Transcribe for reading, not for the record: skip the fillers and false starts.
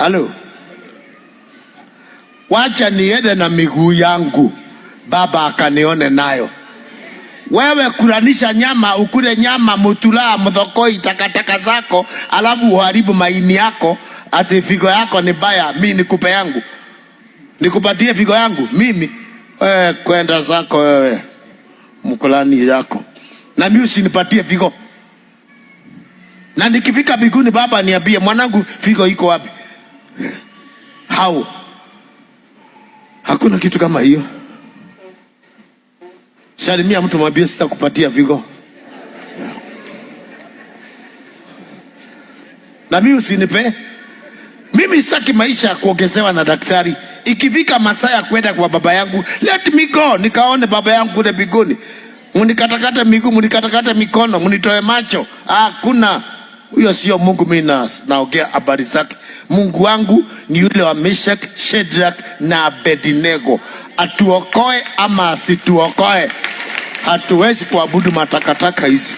Halo, wacha niende na miguu yangu, baba akanione nayo. Wewe kulanisha nyama, ukule nyama mutula mudhokoi takataka zako, alafu uharibu maini yako, ati figo yako ni baya, mimi nikupe yangu, nikupatie figo yangu mimi? Wewe kwenda zako wewe, mkulani yako, na mimi usinipatie figo. Na nikifika biguni baba niambie, mwanangu figo iko wapi? Hao hakuna kitu kama hiyo. Salimia mtu mwambie sitakupatia figo. Na mimi usinipe. Mimi sitaki maisha ya kuongezewa na daktari. Ikifika masaa ya kwenda kwa baba yangu, let me go, nikaone baba yangu kule biguni. Munikatakata miguu, munikatakata mikono, munitoe macho. Hakuna. Huyo sio Mungu mimi naongea habari zake. Mungu wangu ni yule wa Meshach, Shadrach na Abednego. Atuokoe ama asituokoe, hatuwezi kuabudu matakataka hizi.